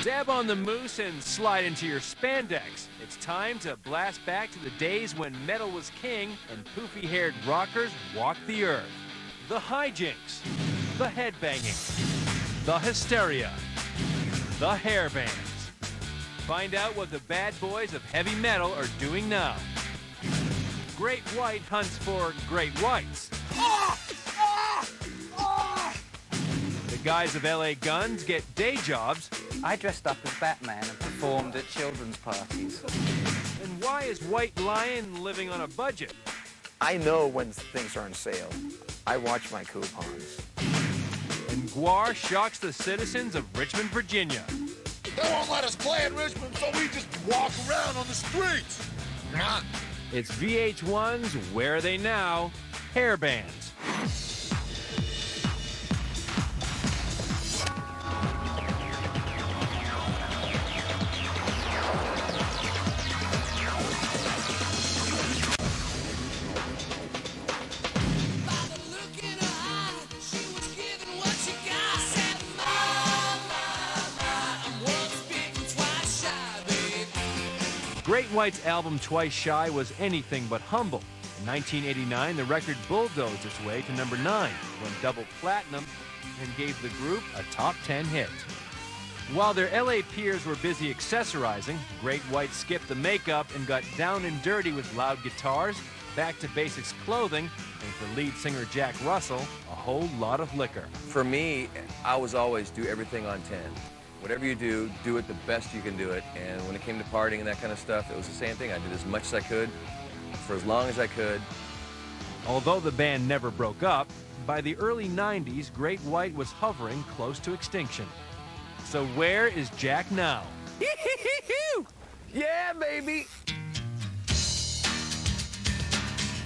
Dab on the moose and slide into your spandex. It's time to blast back to the days when metal was king and poofy-haired rockers walked the earth. The hijinks, the headbanging, the hysteria, the hair bands. Find out what the bad boys of heavy metal are doing now. Great White hunts for great whites. The guys of LA Guns get day jobs. I dressed up as Batman and performed at children's parties. And why is White Lion living on a budget? I know when things are on sale. I watch my coupons. And Gwar shocks the citizens of Richmond, Virginia. They won't let us play in Richmond, so we just walk around on the streets. It's VH1's Where Are They Now? Hair bands. Great White's album Twice Shy was anything but humble. In 1989, the record bulldozed its way to number 9, went double platinum, and gave the group a top 10 hit. While their LA peers were busy accessorizing, Great White skipped the makeup and got down and dirty with loud guitars, back to basics clothing, and for lead singer Jack Russell, a whole lot of liquor. For me, I was always do everything on 10. Whatever you do it the best you can do it. And when it came to partying and that kind of stuff, it was the same thing. I did as much as I could, for as long as I could. Although the band never broke up, by the early 90s, Great White was hovering close to extinction. So where is Jack now? Yeah, baby!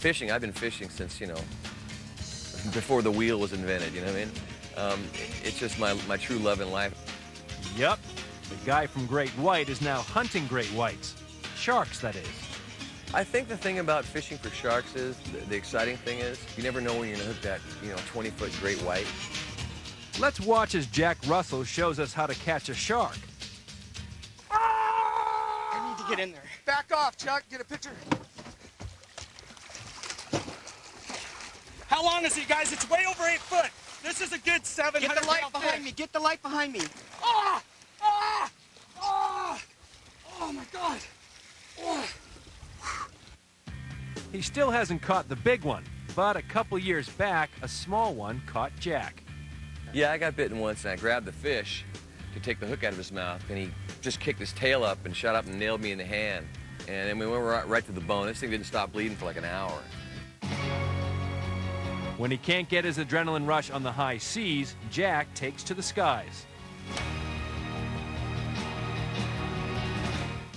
Fishing, I've been fishing since, before the wheel was invented, you know what I mean? It's just my true love in life. Yep, the guy from Great White is now hunting great whites. Sharks, that is. I think the thing about fishing for sharks is, the exciting thing is, you never know when you're gonna hook that, 20-foot great white. Let's watch as Jack Russell shows us how to catch a shark. I need to get in there. Back off, Chuck. Get a picture. How long is he, guys? It's way over 8 foot. This is a good 700 Get the light pound behind fish. me. Get the light behind me. Ah! Ah! Ah! Oh, my God. Oh. He still hasn't caught the big one, but a couple years back, a small one caught Jack. Yeah, I got bitten once, and I grabbed the fish to take the hook out of his mouth, and he just kicked his tail up and shot up and nailed me in the hand. And then we went right to the bone. This thing didn't stop bleeding for like an hour. When he can't get his adrenaline rush on the high seas, Jack takes to the skies.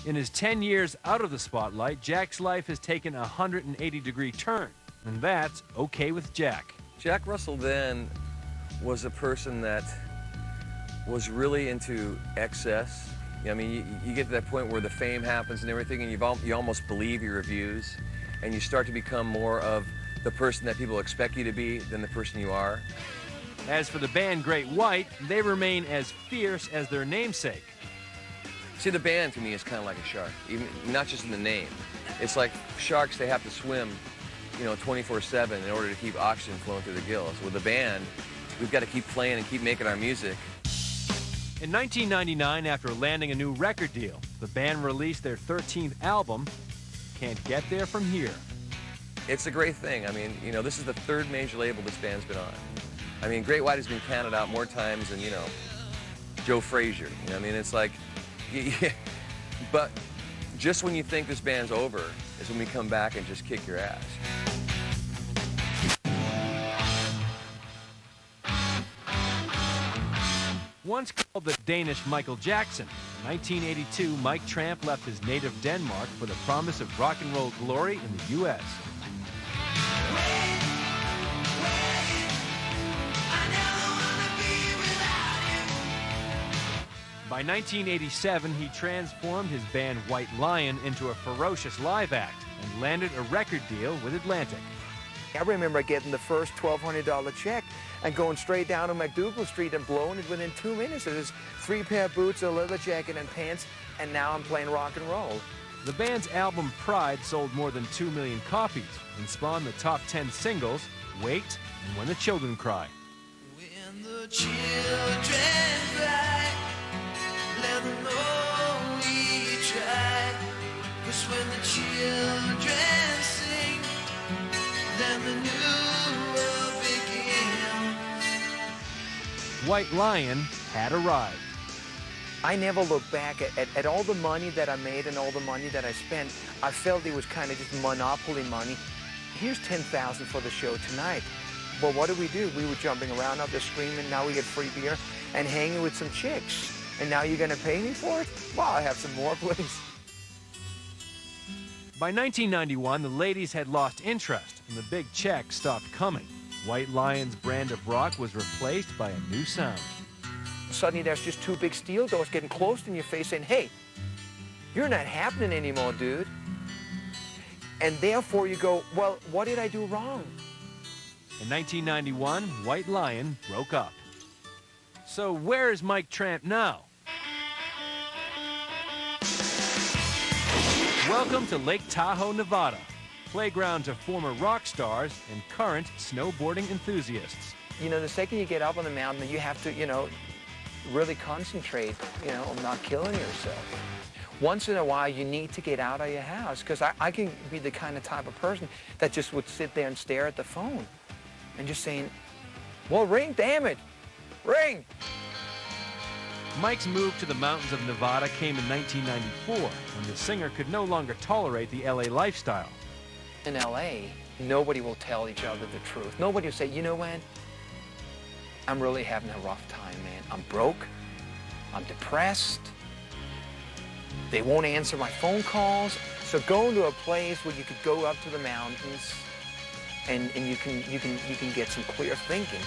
In his 10 years out of the spotlight, Jack's life has taken a 180-degree turn, and that's okay with Jack. Jack Russell then was a person that was really into excess. I mean, you get to that point where the fame happens and everything, and you almost believe your reviews, and you start to become more of the person that people expect you to be than the person you are. As for the band Great White, they remain as fierce as their namesake. See, the band to me is kind of like a shark, even not just in the name. It's like sharks, they have to swim, 24/7 in order to keep oxygen flowing through the gills. With the band, we've got to keep playing and keep making our music. In 1999, after landing a new record deal, the band released their 13th album, Can't Get There From Here. It's a great thing. I mean, this is the 3rd major label this band's been on. I mean, Great White has been counted out more times than, Joe Frazier. I mean, it's like, but just when you think this band's over is when we come back and just kick your ass. Once called the Danish Michael Jackson, in 1982, Mike Tramp left his native Denmark for the promise of rock and roll glory in the U.S. By 1987, he transformed his band White Lion into a ferocious live act and landed a record deal with Atlantic. I remember getting the first $1,200 check and going straight down to McDougal Street and blowing it within 2 minutes. It was 3 pair of boots, a leather jacket, and pants, and now I'm playing rock and roll. The band's album Pride sold more than 2 million copies and spawned the top 10 singles, Wait and When the Children Cry. When the children cry, let them know we tried. 'Cause when the children sing, then the new world begins. White Lion had arrived. I never look back at all the money that I made and all the money that I spent. I felt it was kind of just monopoly money. Here's $10,000 for the show tonight. But what do? We were jumping around up there screaming, now we get free beer, and hanging with some chicks. And now you're going to pay me for it? Well, I have some more, please. By 1991, the ladies had lost interest and the big check stopped coming. White Lion's brand of rock was replaced by a new sound. Suddenly there's just 2 big steel doors getting close in your face saying, hey, you're not happening anymore, dude. And therefore you go, well, what did I do wrong? In 1991, White Lion broke up. So where is Mike Tramp now? Welcome to Lake Tahoe, Nevada, playground to former rock stars and current snowboarding enthusiasts. You know, the second you get up on the mountain, you have to, really concentrate, on not killing yourself. Once in a while, you need to get out of your house, because I can be the kind of type of person that just would sit there and stare at the phone and just saying, well, ring, damn it, ring. Mike's move to the mountains of Nevada came in 1994, when the singer could no longer tolerate the LA lifestyle. In LA, nobody will tell each other the truth. Nobody will say, you know what? I'm really having a rough time, man. I'm broke. I'm depressed. They won't answer my phone calls. So go into a place where you could go up to the mountains and you can get some clear thinking.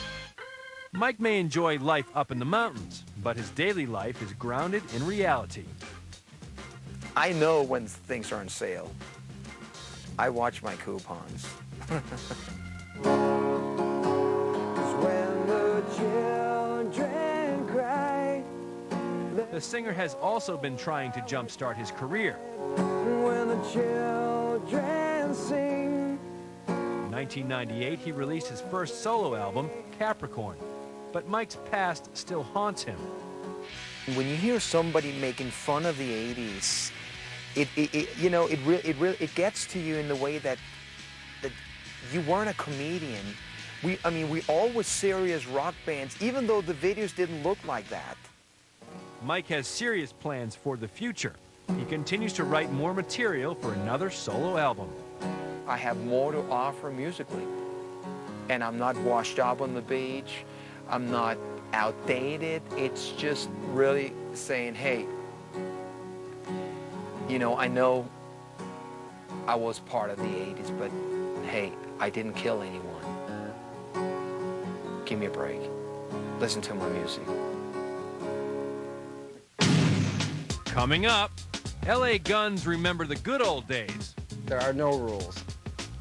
Mike may enjoy life up in the mountains, but his daily life is grounded in reality. I know when things are on sale. I watch my coupons. The singer has also been trying to jumpstart his career. When the children sing. In 1998, he released his first solo album, Capricorn. But Mike's past still haunts him. When you hear somebody making fun of the 80s, it gets to you in the way that you weren't a comedian. We all were serious rock bands, even though the videos didn't look like that. Mike has serious plans for the future. He continues to write more material for another solo album. I have more to offer musically. And I'm not washed up on the beach. I'm not outdated. It's just really saying, hey, I know I was part of the 80s, but hey, I didn't kill anyone. Give me a break. Listen to my music. Coming up, LA Guns remember the good old days. There are no rules,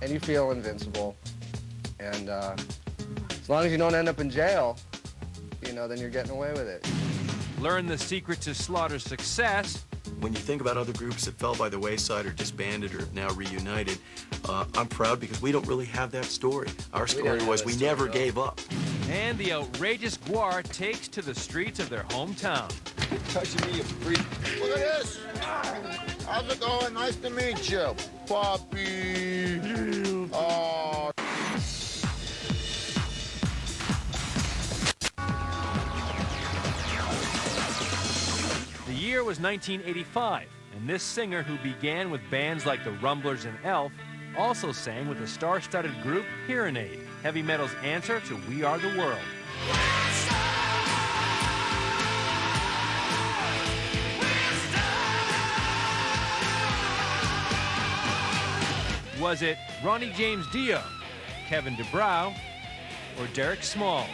and you feel invincible. And as long as you don't end up in jail, then you're getting away with it. Learn the secret to Slaughter's success. When you think about other groups that fell by the wayside or disbanded or have now reunited, I'm proud because we don't really have that story. Our story was we never gave up. And the outrageous Gwar takes to the streets of their hometown. You're touching me, you freak. Look at this. How's it going? Nice to meet you. Puppy. Oh. The year was 1985, and this singer, who began with bands like the Rumblers and Elf, also sang with the star-studded group Hearing Aid, heavy metal's answer to We Are the World. Was it Ronnie James Dio, Kevin DuBrow, or Derek Smalls?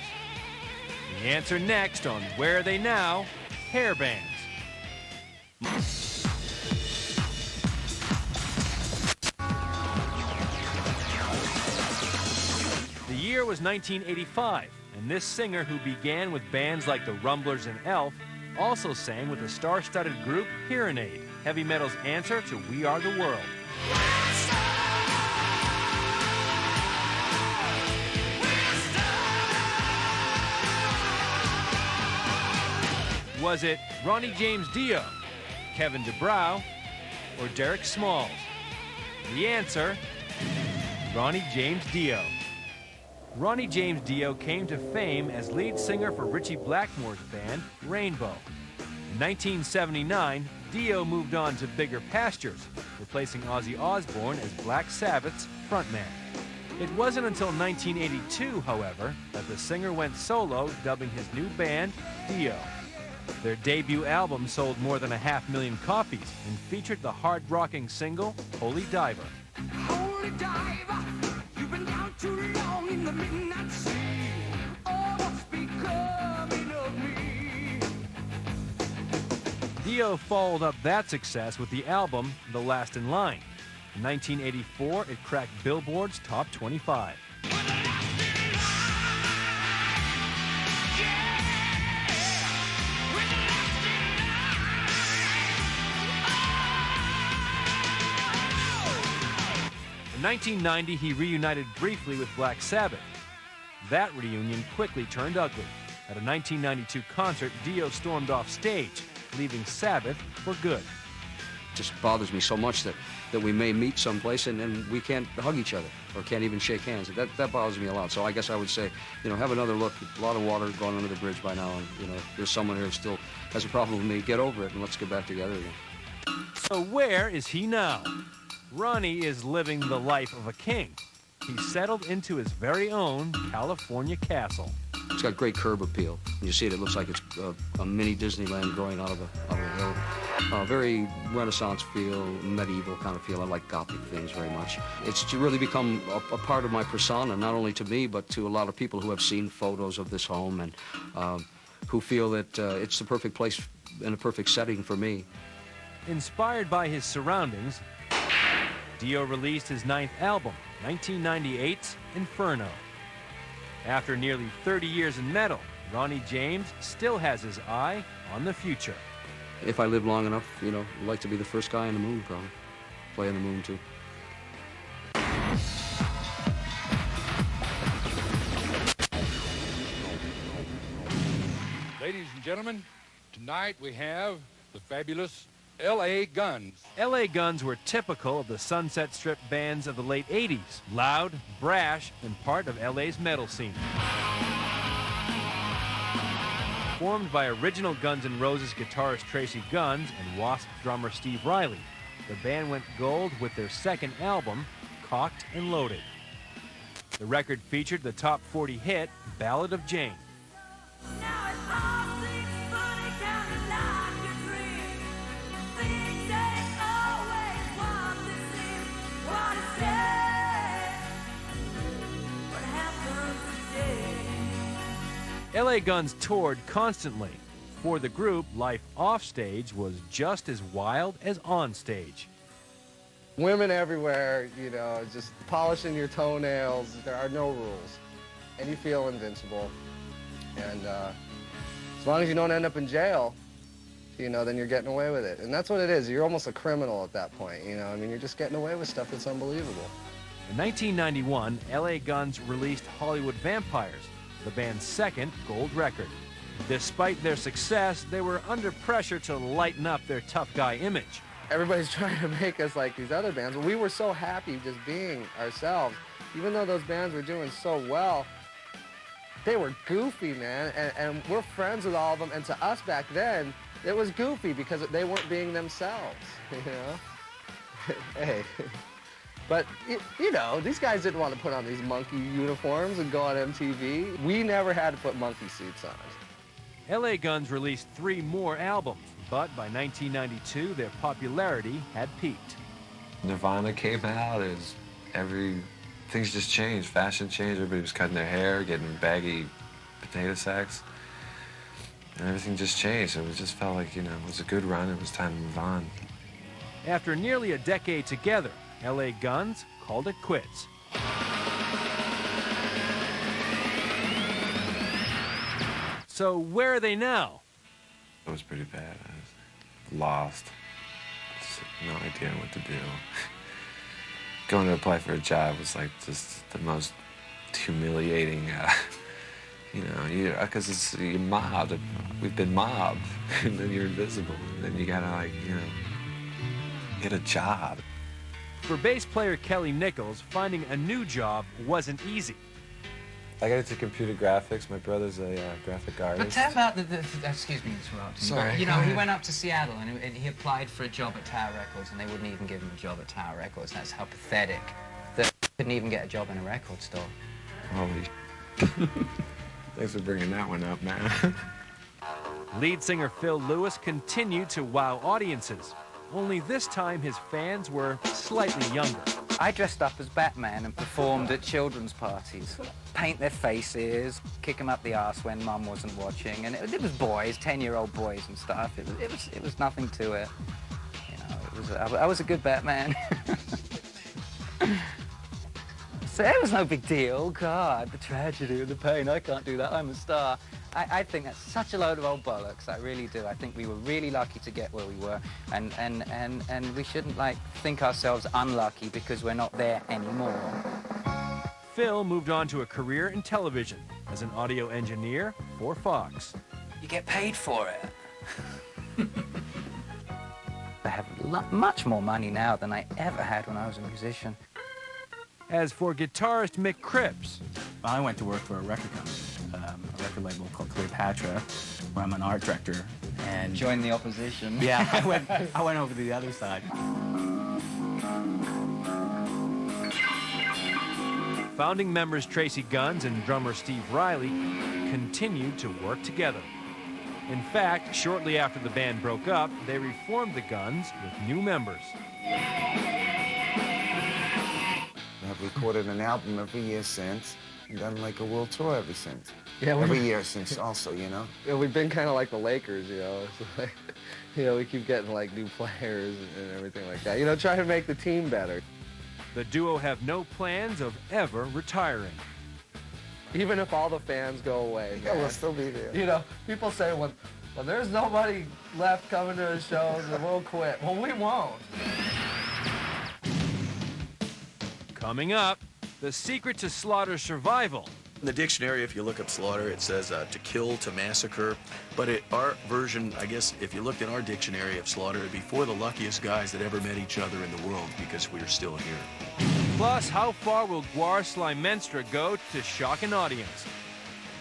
The answer next on Where Are They Now? Hair bands. year was 1985, and this singer, who began with bands like the Rumblers and Elf, also sang with the star-studded group Hearing Aid, heavy metal's answer to We Are the World. Was it Ronnie James Dio, Kevin DeBrow, or Derek Smalls? The answer, Ronnie James Dio. Ronnie James Dio came to fame as lead singer for Ritchie Blackmore's band, Rainbow. In 1979, Dio moved on to bigger pastures, replacing Ozzy Osbourne as Black Sabbath's frontman. It wasn't until 1982, however, that the singer went solo, dubbing his new band Dio. Their debut album sold more than 500,000 copies and featured the hard-rocking single, Holy Diver. Holy diver, you've been down too long in the midnight sea. Oh, what's becoming of me? Dio followed up that success with the album The Last in Line. In 1984, it cracked Billboard's top 25. In 1990, he reunited briefly with Black Sabbath. That reunion quickly turned ugly. At a 1992 concert, Dio stormed off stage, leaving Sabbath for good. It just bothers me so much that we may meet someplace and we can't hug each other or can't even shake hands. That bothers me a lot. So I guess I would say, have another look. A lot of water gone under the bridge by now, and if there's someone here who still has a problem with me, get over it and let's get back together again. So where is he now? Ronnie is living the life of a king. He settled into his very own California castle. It's got great curb appeal. When you see it, it looks like it's a mini Disneyland growing out of a hill. Very Renaissance feel, medieval kind of feel. I like Gothic things very much. It's really become a part of my persona, not only to me, but to a lot of people who have seen photos of this home and who feel that it's the perfect place and a perfect setting for me. Inspired by his surroundings, Dio released his 9th album, 1998's Inferno. After nearly 30 years in metal, Ronnie James still has his eye on the future. If I live long enough, I'd like to be the first guy on the moon, probably. Play on the moon, too. Ladies and gentlemen, tonight we have the fabulous L.A. Guns. L.A. Guns were typical of the Sunset Strip bands of the late 80s. Loud, brash, and part of L.A.'s metal scene. Formed by original Guns N' Roses guitarist Tracy Guns and Wasp drummer Steve Riley, the band went gold with their second album, Cocked and Loaded. The record featured the top 40 hit, Ballad of Jane. L.A. Guns toured constantly. For the group, life offstage was just as wild as onstage. Women everywhere, just polishing your toenails. There are no rules. And you feel invincible. And as long as you don't end up in jail, then you're getting away with it. And that's what it is. You're almost a criminal at that point, you're just getting away with stuff that's unbelievable. In 1991, L.A. Guns released Hollywood Vampires, the band's second gold record. Despite their success, they were under pressure to lighten up their tough guy image. Everybody's trying to make us like these other bands. We were so happy just being ourselves. Even though those bands were doing so well, they were goofy, man, and we're friends with all of them, and to us back then, it was goofy because they weren't being themselves, Hey. But, these guys didn't want to put on these monkey uniforms and go on MTV. We never had to put monkey suits on. L.A. Guns released 3 more albums, but by 1992, their popularity had peaked. Nirvana came out, things just changed. Fashion changed, everybody was cutting their hair, getting baggy potato sacks. And everything just changed. It just felt like, it was a good run, it was time to move on. After nearly a decade together, L.A. Guns called it quits. So where are they now? It was pretty bad. I was lost. Just no idea what to do. Going to apply for a job was like just the most humiliating, because you're mobbed. We've been mobbed, and then you're invisible, and then you gotta get a job. For bass player Kelly Nichols, finding a new job wasn't easy. I got into computer graphics. My brother's a graphic artist. But tell about excuse me interrupting. Sorry. But, he went up to Seattle and he applied for a job at Tower Records and they wouldn't even give him a job at Tower Records. That's how pathetic. That he couldn't even get a job in a record store. Holy Thanks for bringing that one up, man. Lead singer Phil Lewis continued to wow audiences. Only this time his fans were slightly younger. I dressed up as Batman and performed at children's parties. Paint their faces, kick them up the arse when Mum wasn't watching, and it was boys, 10-year-old boys and stuff. It was nothing to it. I was a good Batman. So it was no big deal. God, the tragedy and the pain. I can't do that. I'm a star. I think that's such a load of old bollocks. I really do. I think we were really lucky to get where we were, and we shouldn't think ourselves unlucky because we're not there anymore. Phil moved on to a career in television as an audio engineer for Fox. You get paid for it. I have much more money now than I ever had when I was a musician. As for guitarist Mick Cripps, I went to work for a record company, a record label called Cleopatra, where I'm an art director. And joined the opposition. Yeah, I went over to the other side. Founding members Tracy Guns and drummer Steve Riley continued to work together. In fact, shortly after the band broke up, they reformed the Guns with new members. I've recorded an album every year since, and done like a world tour ever since. Yeah, every year since also, Yeah, we've been kind of like the Lakers, It's like, we keep getting like new players and everything like that. Trying to make the team better. The duo have no plans of ever retiring. Even if all the fans go away, yeah, we'll still be there. People say when there's nobody left coming to the shows, then we'll quit. Well, we won't. Coming up, the secret to Slaughter's survival. In the dictionary, if you look up Slaughter, it says to kill, to massacre. But our version, I guess, if you looked in our dictionary of Slaughter, it'd be for the luckiest guys that ever met each other in the world because we're still here. Plus, how far will Gwar Slimenstra go to shock an audience?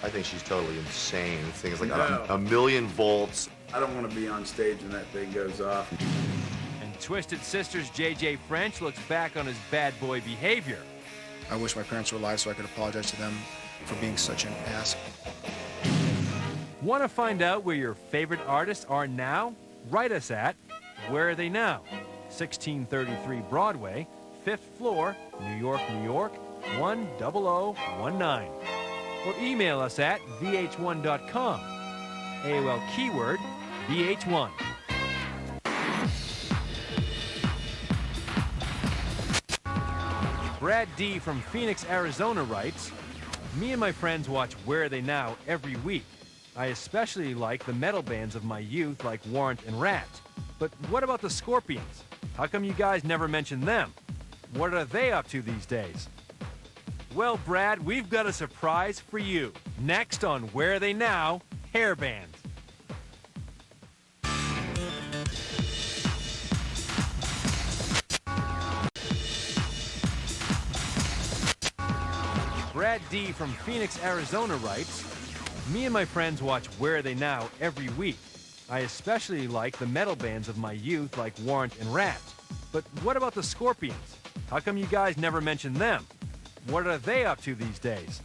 I think she's totally insane. The thing is like a million volts. I don't want to be on stage when that thing goes off. And Twisted Sister's J.J. French looks back on his bad boy behavior. I wish my parents were alive so I could apologize to them for being such an ass. Want to find out where your favorite artists are now? Write us at Where Are They Now? 1633 Broadway, 5th floor, New York, New York, 10019. Or email us at vh1.com. AOL keyword VH1. Brad D. from Phoenix, Arizona writes, me and my friends watch Where Are They Now every week. I especially like the metal bands of my youth like Warrant and Rat. But what about the Scorpions? How come you guys never mention them? What are they up to these days? Well, Brad, we've got a surprise for you. Next on Where Are They Now? Hair bands. Brad D. from Phoenix, Arizona writes, me and my friends watch Where Are They Now every week. I especially like the metal bands of my youth like Warrant and Rat. But what about the Scorpions? How come you guys never mention them? What are they up to these days?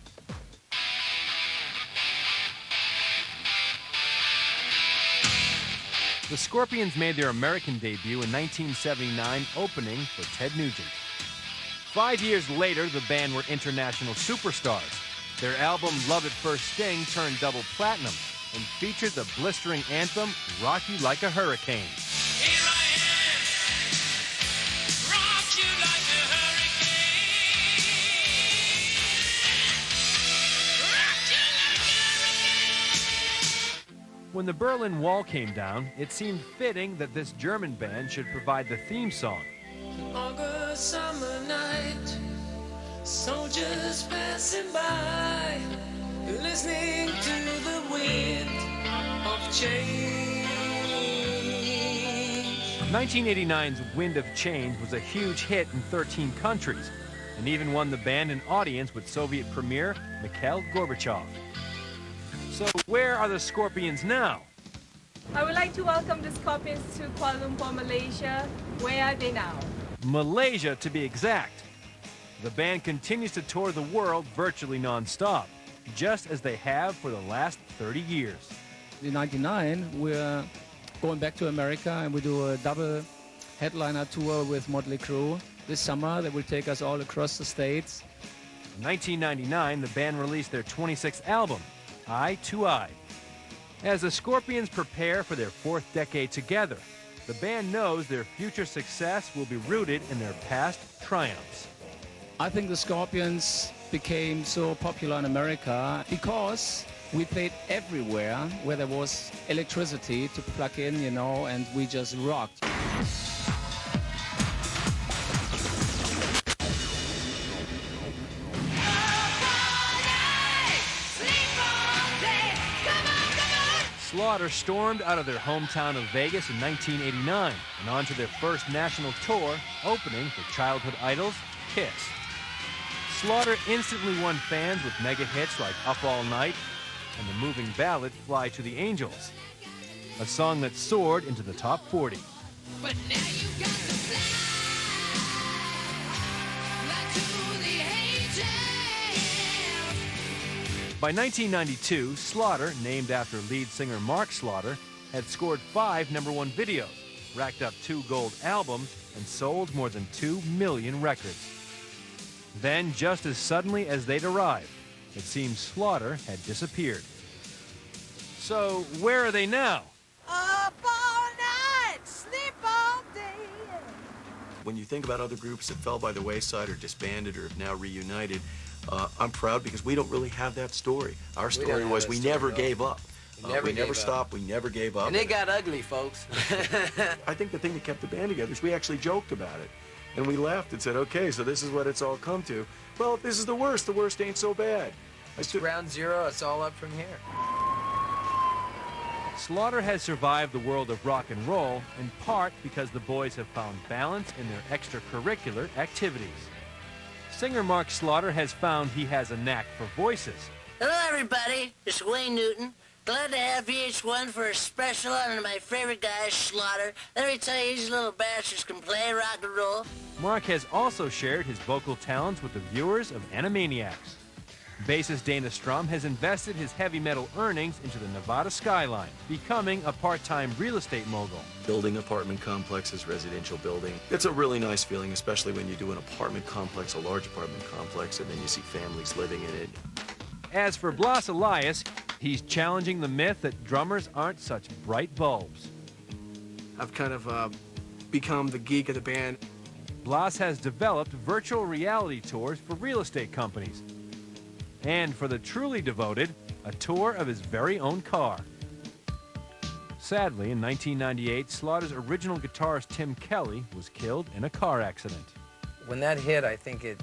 The Scorpions made their American debut in 1979, opening for Ted Nugent. 5 years later, the band were international superstars. Their album Love at First Sting turned double platinum and featured the blistering anthem Rock You Like a Hurricane. When the Berlin Wall came down, it seemed fitting that this German band should provide the theme song. August summer night, soldiers passing by, listening to the wind of change. 1989's Wind of Change was a huge hit in 13 countries and even won the band an audience with Soviet Premier Mikhail Gorbachev. So where are the Scorpions now? I would like to welcome the Scorpions to Kuala Lumpur, Malaysia. Where are they now? Malaysia, to be exact. The band continues to tour the world virtually non-stop, just as they have for the last 30 years. In '99, we're going back to America and we do a double headliner tour with Motley Crue. This summer, they will take us all across the states. In 1999, the band released their 26th album, Eye to Eye. As the Scorpions prepare for their fourth decade together, the band knows their future success will be rooted in their past triumphs. I think the Scorpions became so popular in America because we played everywhere where there was electricity to plug in, you know, and we just rocked. Slaughter stormed out of their hometown of Vegas in 1989 and onto their first national tour, opening for childhood idols Kiss. Slaughter instantly won fans with mega hits like Up All Night and the moving ballad Fly to the Angels, a song that soared into the top 40. But now you got to fly to the angels. By 1992, Slaughter, named after lead singer Mark Slaughter, had scored 5 #1 videos, racked up 2 gold albums, and sold more than 2 million records. Then, just as suddenly as they'd arrived, it seems Slaughter had disappeared. So, where are they now? Up all night, sleep all day. When you think about other groups that fell by the wayside or disbanded or have now reunited, I'm proud because we don't really have that story. Our story was we never gave up. We never stopped. We never gave up. And it got ugly, folks. I think the thing that kept the band together is we actually joked about it. And we laughed and said, okay, so this is what it's all come to. Well, if this is the worst ain't so bad. It's ground zero. It's all up from here. Slaughter has survived the world of rock and roll in part because the boys have found balance in their extracurricular activities. Singer Mark Slaughter has found he has a knack for voices. Hello, everybody. It's Wayne Newton. Glad to have VH1 for a special on my favorite guy, Slaughter. Let me tell you, these little bastards can play rock and roll. Mark has also shared his vocal talents with the viewers of Animaniacs. Bassist Dana Strum has invested his heavy metal earnings into the Nevada skyline, becoming a part-time real estate mogul. Building apartment complexes, residential building. It's a really nice feeling, especially when you do an apartment complex, a large apartment complex, and then you see families living in it. As for Blas Elias, he's challenging the myth that drummers aren't such bright bulbs. I've kind of become the geek of the band. Blas has developed virtual reality tours for real estate companies. And for the truly devoted, a tour of his very own car. Sadly, in 1998, Slaughter's original guitarist Tim Kelly was killed in a car accident. When that hit, I think it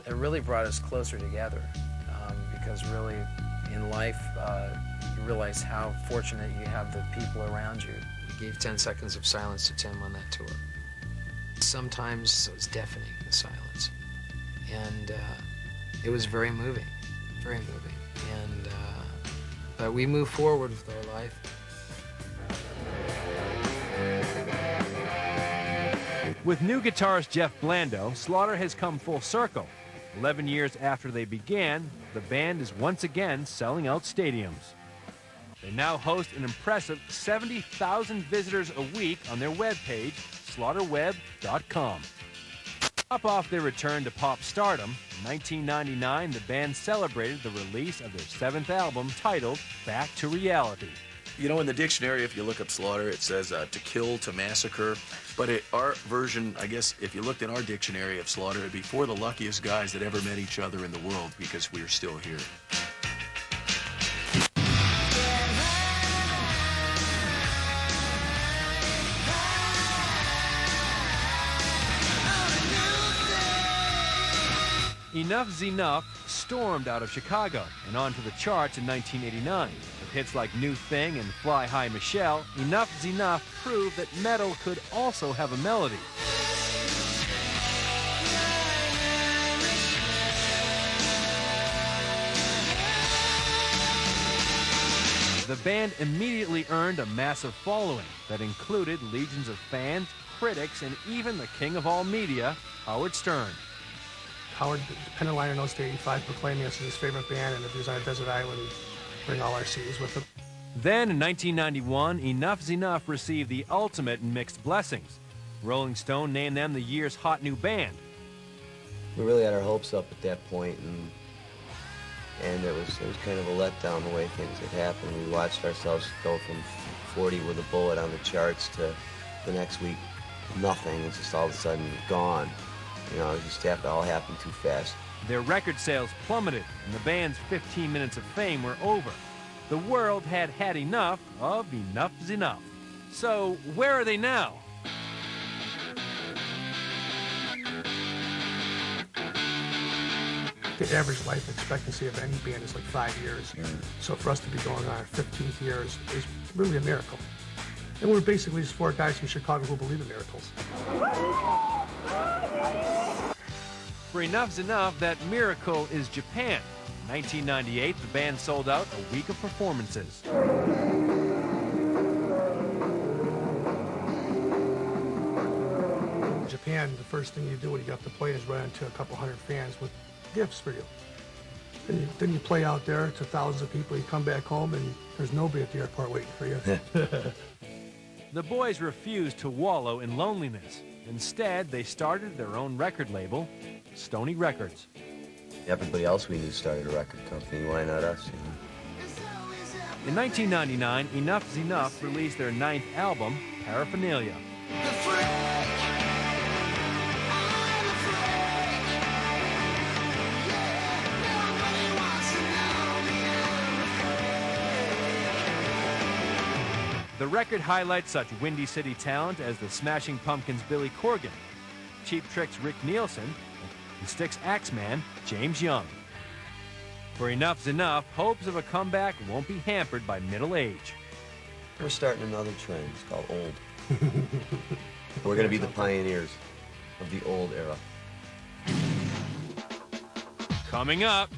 really brought us closer together because really in life you realize how fortunate you have the people around you. We gave 10 seconds of silence to Tim on that tour. Sometimes it was deafening, the silence. And it was very moving, very moving. And but we moved forward with our life. With new guitarist Jeff Blando, Slaughter has come full circle. 11 years after they began, the band is once again selling out stadiums. They now host an impressive 70,000 visitors a week on their webpage, slaughterweb.com. Up off their return to pop stardom, in 1999, the band celebrated the release of their 7th album titled Back to Reality. You know, in the dictionary, if you look up Slaughter, it says to kill, to massacre. But our version, I guess, if you looked in our dictionary of Slaughter, it'd be for the luckiest guys that ever met each other in the world because we're still here. Enuff Z'Nuff stormed out of Chicago and onto the charts in 1989. With hits like New Thing and Fly High Michelle, Enuff Z'Nuff proved that metal could also have a melody. The band immediately earned a massive following that included legions of fans, critics, and even the king of all media, Howard Stern. Howard, Penn Liner Notes to 85, proclaiming us as his favorite band, and if he was on a desert island, bring all our CDs with him. Then in 1991, Enuff Z'Nuff received the ultimate in mixed blessings. Rolling Stone named them the year's hot new band. We really had our hopes up at that point, and it was kind of a letdown the way things had happened. We watched ourselves go from 40 with a bullet on the charts to the next week, nothing. It's just all of a sudden gone. You know, it just all happened too fast. Their record sales plummeted, and the band's 15 minutes of fame were over. The world had had enough of Enuff Z'Nuff. So where are they now? The average life expectancy of any band is like 5 years. So for us to be going on our 15th year is really a miracle. And we're basically just four guys from Chicago who believe in miracles. For Enuff Z'Nuff, that miracle is Japan. In 1998, the band sold out a week of performances. In Japan, the first thing you do when you get off the plane is run into a couple hundred fans with gifts for you. And then you play out there to thousands of people. You come back home and there's nobody at the airport waiting for you. The boys refused to wallow in loneliness. Instead, they started their own record label, Stony Records. Everybody else we knew started a record company. Why not us? You know? In 1999, Enuff Z'Nuff released their 9th album, Paraphernalia. The record highlights such Windy City talent as the Smashing Pumpkins' Billy Corgan, Cheap Trick's Rick Nielsen, and Styx Axeman James Young. For Enuff Z'Nuff, hopes of a comeback won't be hampered by middle age. We're starting another trend. It's called old. We're going to be the pioneers of the old era. Coming up,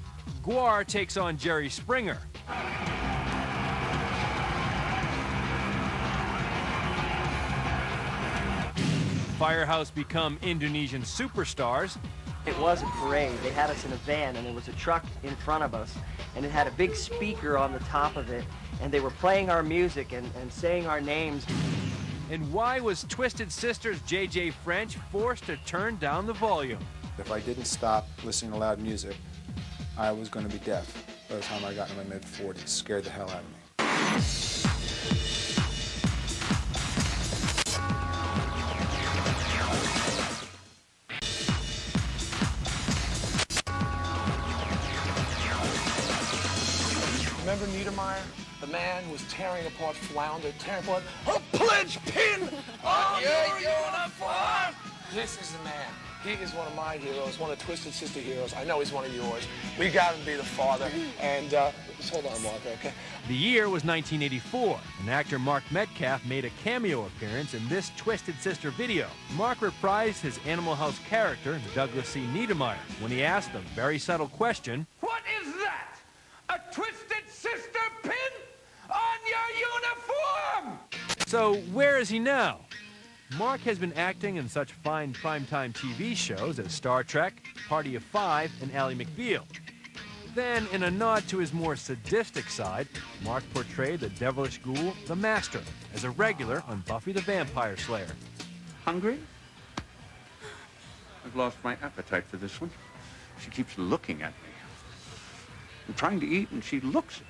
Gwar takes on Jerry Springer. Firehouse become Indonesian superstars. It was a parade. They had us in a van, and there was a truck in front of us, and it had a big speaker on the top of it, and they were playing our music and saying our names. And why was Twisted Sister's J.J. French forced to turn down the volume? If I didn't stop listening to loud music, I was going to be deaf by the time I got in my mid-40s. Scared the hell out of me. Remember Niedermeyer? The man who was tearing apart Flounder, tearing apart a pledge pin on your uniform! This is the man. He is one of my heroes, one of Twisted Sister heroes. I know he's one of yours. We got him to be the father. And just hold on, Mark, okay? The year was 1984, and actor Mark Metcalf made a cameo appearance in this Twisted Sister video. Mark reprised his Animal House character, Douglas C. Niedermeyer, when he asked the very subtle question, What is that? A Twisted Sister pin on your uniform? So where is he now? Mark has been acting in such fine primetime TV shows as Star Trek, Party of Five, and Ally McBeal. Then, in a nod to his more sadistic side, Mark portrayed the devilish ghoul, the Master, as a regular on Buffy the Vampire Slayer. Hungry? I've lost my appetite for this one. She keeps looking at me. I'm trying to eat, and she looks at me.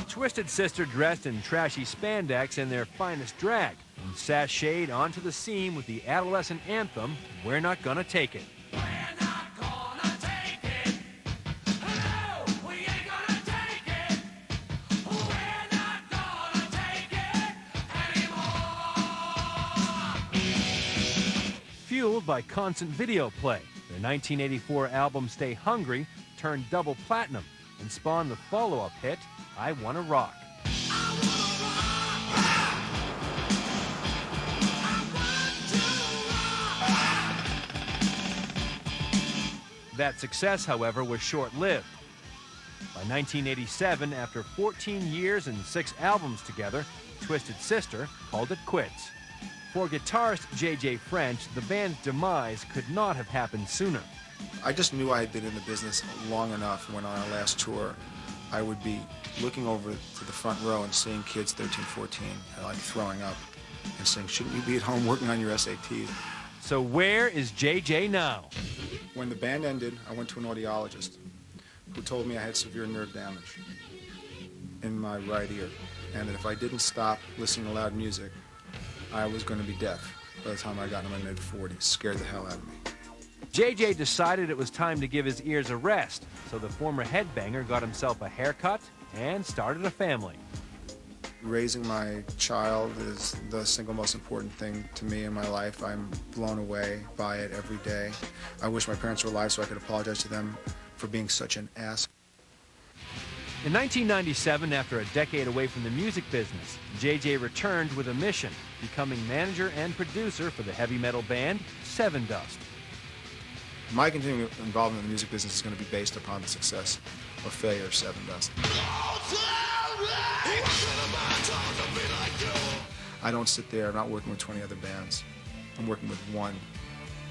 Twisted Sister dressed in trashy spandex in their finest drag and sashayed onto the scene with the adolescent anthem, We're Not Gonna Take It. We're not gonna take it. Hello! fueled by constant video play. Their 1984 album Stay Hungry turned double platinum and spawned the follow-up hit, I Wanna Rock. That success, however, was short-lived. By 1987, after 14 years and 6 albums together, Twisted Sister called it quits. For guitarist J.J. French, the band's demise could not have happened sooner. I just knew I had been in the business long enough when on our last tour, I would be looking over to the front row and seeing kids 13, 14, and like throwing up and saying, shouldn't you be at home working on your SATs? So where is J.J. now? When the band ended, I went to an audiologist who told me I had severe nerve damage in my right ear, and that if I didn't stop listening to loud music, I was going to be deaf by the time I got in my mid-40s. Scared the hell out of me. J.J. decided it was time to give his ears a rest, so the former headbanger got himself a haircut and started a family. Raising my child is the single most important thing to me in my life. I'm blown away by it every day. I wish my parents were alive so I could apologize to them for being such an ass. In 1997, after a decade away from the music business, J.J. returned with a mission, becoming manager and producer for the heavy metal band Seven Dust. My continuing involvement in the music business is going to be based upon the success or failure of Seven Dust. I don't sit there, I'm not working with 20 other bands. I'm working with one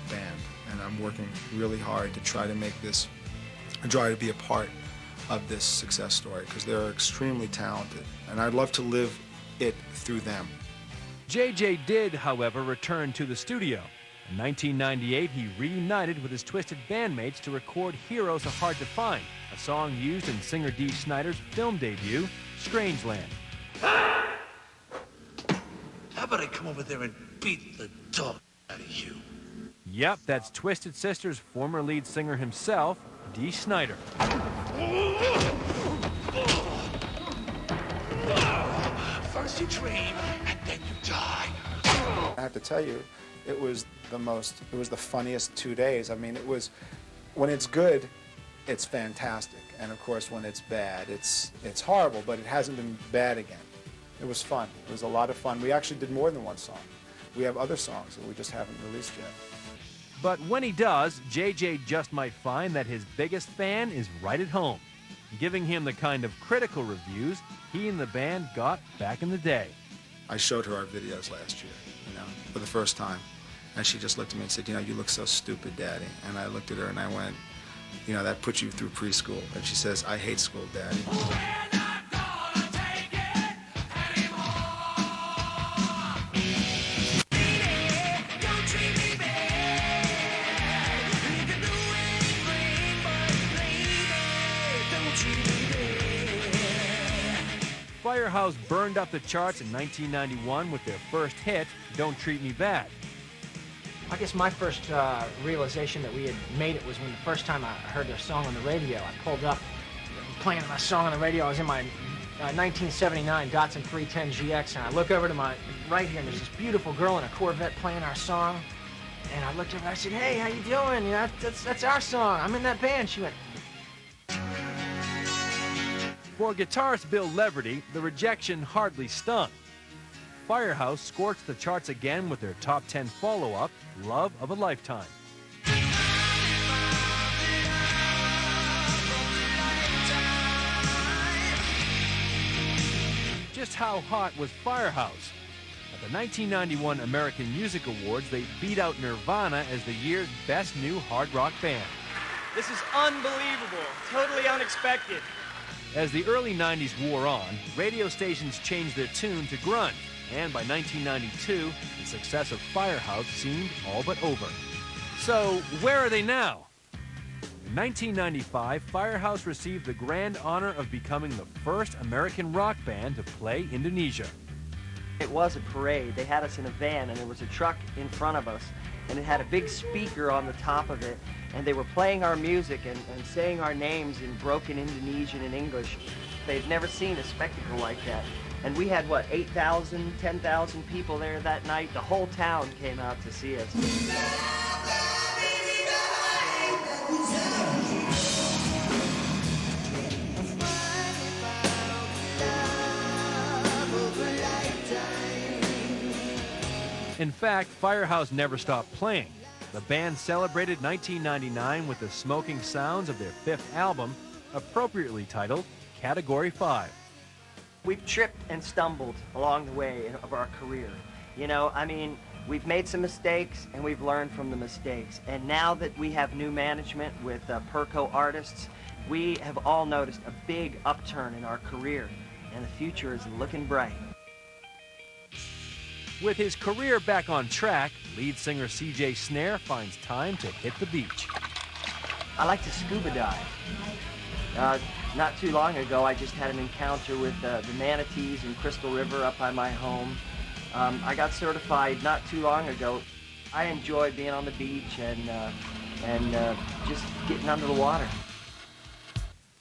band, and I'm working really hard to try to make this, and try to be a part of this success story, because they're extremely talented, and I'd love to live it through them. J.J. did, however, return to the studio. In 1998, he reunited with his Twisted bandmates to record Heroes Are Hard to Find, a song used in singer Dee Snider's film debut, Strangeland. How about I come over there and beat the dog out of you? Yep, that's Twisted Sister's former lead singer himself, Dee Snider. First you dream, and then you die. I have to tell you, it was the funniest 2 days. I mean, it was, when it's good, it's fantastic. And of course, when it's bad, it's horrible, but it hasn't been bad again. It was fun. It was a lot of fun. We actually did more than one song. We have other songs that we just haven't released yet. But when he does, J.J. just might find that his biggest fan is right at home, giving him the kind of critical reviews he and the band got back in the day. I showed her our videos last year, for the first time. And she just looked at me and said, you look so stupid, Daddy. And I looked at her and I went, that puts you through preschool. And she says, I hate school, Daddy. Firehouse burned up the charts in 1991 with their first hit, Don't Treat Me Bad. I guess my first realization that we had made it was when the first time I heard their song on the radio. I pulled up, playing my song on the radio. I was in my 1979 Datsun 310 GX, and I look over to my right here, and there's this beautiful girl in a Corvette playing our song. And I looked over and I said, hey, how you doing? That's our song. I'm in that band. She went... For guitarist Bill Leverty, the rejection hardly stung. Firehouse scorched the charts again with their top 10 follow-up, Love of a Lifetime. Just how hot was Firehouse? At the 1991 American Music Awards, they beat out Nirvana as the year's best new hard rock band. This is unbelievable, totally unexpected. As the early 90s wore on, radio stations changed their tune to grunge, and by 1992, the success of Firehouse seemed all but over. So, where are they now? In 1995, Firehouse received the grand honor of becoming the first American rock band to play Indonesia. It was a parade. They had us in a van, and there was a truck in front of us, and it had a big speaker on the top of it, and they were playing our music and saying our names in broken Indonesian and English. They'd never seen a spectacle like that. And we had, what, 8,000, 10,000 people there that night. The whole town came out to see us. In fact, Firehouse never stopped playing. The band celebrated 1999 with the smoking sounds of their fifth album, appropriately titled Category 5. We've tripped and stumbled along the way of our career. You know, I mean, we've made some mistakes and we've learned from the mistakes. And now that we have new management with Perco artists, we have all noticed a big upturn in our career, and the future is looking bright. With his career back on track, lead singer CJ Snare finds time to hit the beach. I like to scuba dive. Not too long ago, I just had an encounter with the manatees in Crystal River up by my home. I got certified not too long ago. I enjoy being on the beach and just getting under the water.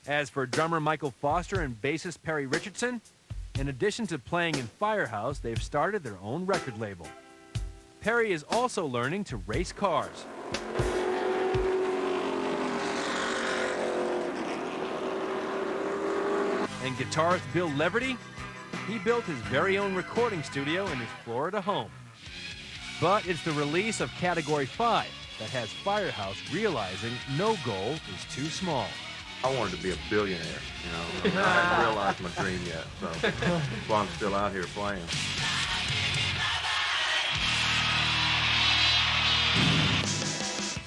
As for drummer Michael Foster and bassist Perry Richardson, in addition to playing in Firehouse, they've started their own record label. Perry is also learning to race cars. And guitarist Bill Leverty, he built his very own recording studio in his Florida home. But it's the release of Category 5 that has Firehouse realizing no goal is too small. I wanted to be a billionaire, you know. I hadn't realized my dream yet, so that's why I'm still out here playing.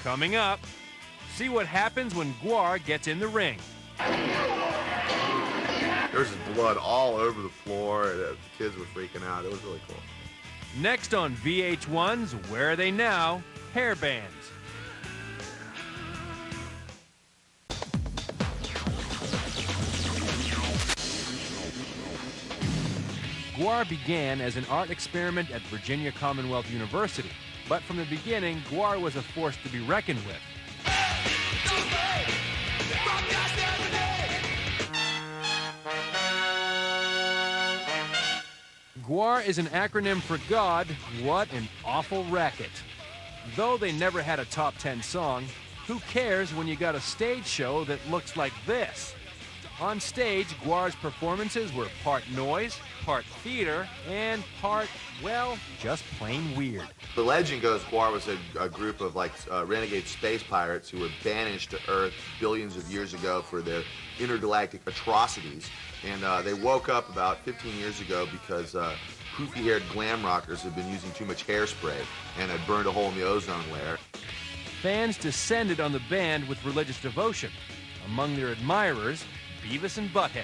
Coming up, see what happens when Gwar gets in the ring. There's blood all over the floor. The kids were freaking out. It was really cool. Next on VH1's Where Are They Now? Hair bands. Gwar began as an art experiment at Virginia Commonwealth University, but from the beginning, Gwar was a force to be reckoned with. Gwar is an acronym for God. What an awful racket. Though they never had a top 10 song, who cares when you got a stage show that looks like this? On stage, Gwar's performances were part noise, part theater, and part, well, just plain weird. The legend goes Gwar was a group of renegade space pirates who were banished to Earth billions of years ago for their intergalactic atrocities. And they woke up about 15 years ago because poofy-haired glam rockers had been using too much hairspray and had burned a hole in the ozone layer. Fans descended on the band with religious devotion. Among their admirers, Beavis and Butthead.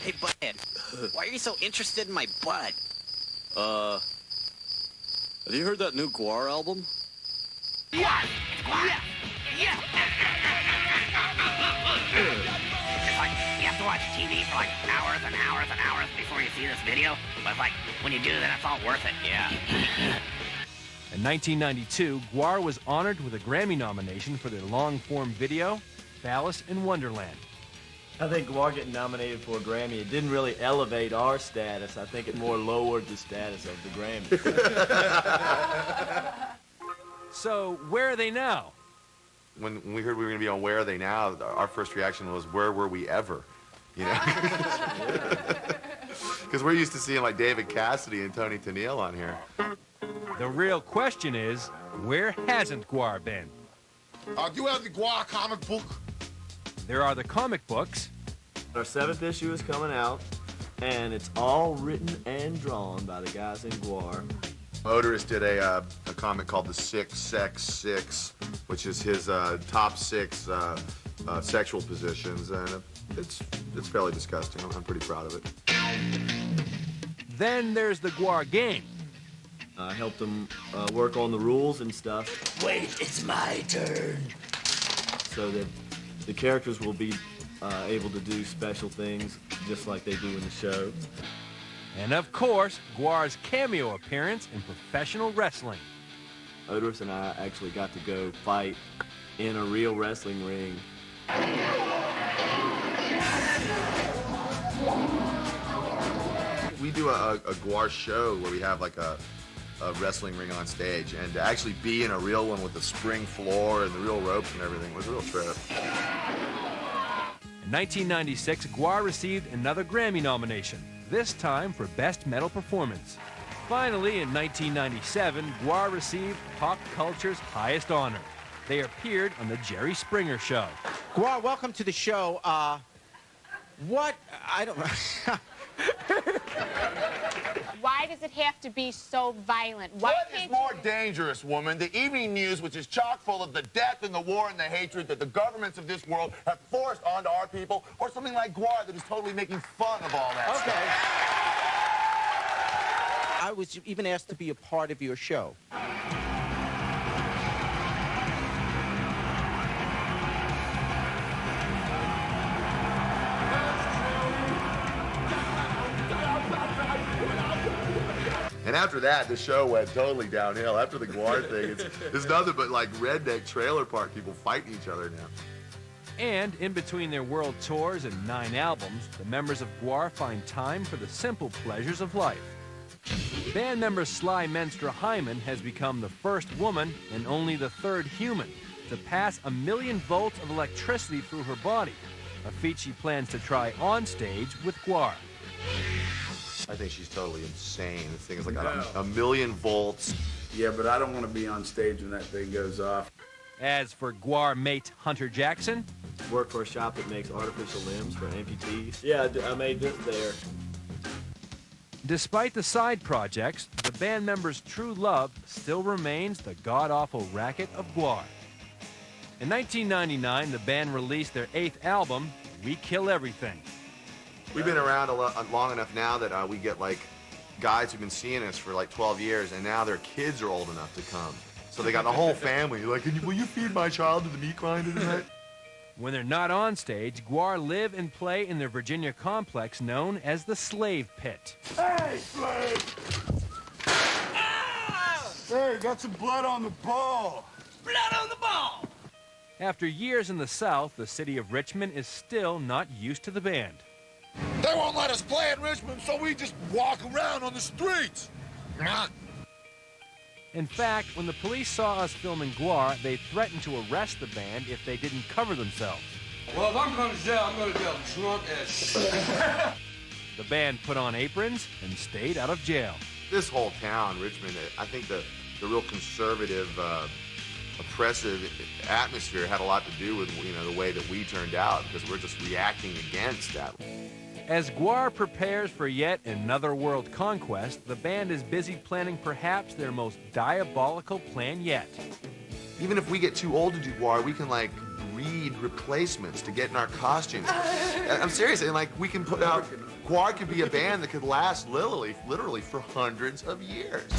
Hey, Butthead, why are you so interested in my butt? Have you heard that new Gwar album? Yeah! Yeah! Yeah! It's like, you have to watch TV for like hours and hours and hours before you see this video. But it's like, when you do that, it's all worth it. Yeah. In 1992, Gwar was honored with a Grammy nomination for their long-form video, Alice in Wonderland. I think Gwar getting nominated for a Grammy, it didn't really elevate our status. I think it more lowered the status of the Grammy. So, where are they now? When we heard we were going to be on Where Are They Now, our first reaction was, where were we ever? You know? Because we're used to seeing like David Cassidy and Tony Tennille on here. The real question is, where hasn't Gwar been? Do you have the Gwar comic book? There are the comic books. Our 7th issue is coming out, and it's all written and drawn by the guys in Gwar. Motorist did a comic called The 666, which is his top 6 sexual positions, and it's fairly disgusting. I'm pretty proud of it. Then there's the Gwar game. I helped them work on the rules and stuff. Wait, it's my turn. So that the characters will be able to do special things just like they do in the show. And of course, Gwar's cameo appearance in professional wrestling. Otis and I actually got to go fight in a real wrestling ring. we do a Gwar show where we have like a wrestling ring on stage, and to actually be in a real one with the spring floor and the real ropes and everything was a real trip. In 1996, Gwar received another Grammy nomination, this time for Best Metal Performance. Finally, in 1997, Gwar received pop culture's highest honor. They appeared on The Jerry Springer Show. Gwar, welcome to the show. I don't know. Why does it have to be so violent? Why What is more dangerous, woman? The evening news, which is chock full of the death and the war and the hatred that the governments of this world have forced onto our people, or something like Gwar that is totally making fun of all that stuff? I was even asked to be a part of your show. And after that, the show went totally downhill. After the Gwar thing, it's nothing but like redneck trailer park people fighting each other now. And in between their world tours and 9 albums, the members of Gwar find time for the simple pleasures of life. Band member Sly Menstra Hyman has become the first woman and only the 3rd human to pass 1 million volts of electricity through her body, a feat she plans to try on stage with Gwar. I think she's totally insane. This thing is like a million volts. Yeah, but I don't want to be on stage when that thing goes off. As for Gwar mate Hunter Jackson, work for a shop that makes artificial limbs for amputees. Yeah, I made this there. Despite the side projects, the band members' true love still remains the god-awful racket of Gwar. In 1999, the band released their 8th album, We Kill Everything. We've been around long enough now that we get like guys who've been seeing us for like 12 years, and now their kids are old enough to come. So they got the whole family. Like, will you feed my child to the meat grinder tonight? When they're not on stage, Gwar live and play in their Virginia complex known as the Slave Pit. Hey, slave! Hey, got some blood on the ball. Blood on the ball! After years in the South, the city of Richmond is still not used to the band. They won't let us play in Richmond, so we just walk around on the streets. In fact, when the police saw us filming Gwar, they threatened to arrest the band if they didn't cover themselves. Well, if I'm going to jail, I'm going to jail drunk as shit. The band put on aprons and stayed out of jail. This whole town, Richmond, I think the real conservative, oppressive atmosphere had a lot to do with the way that we turned out, because we're just reacting against that. As Gwar prepares for yet another world conquest, the band is busy planning perhaps their most diabolical plan yet. Even if we get too old to do Gwar, we can like breed replacements to get in our costumes. I'm serious, and like we can put out, Gwar could be a band that could last literally for hundreds of years.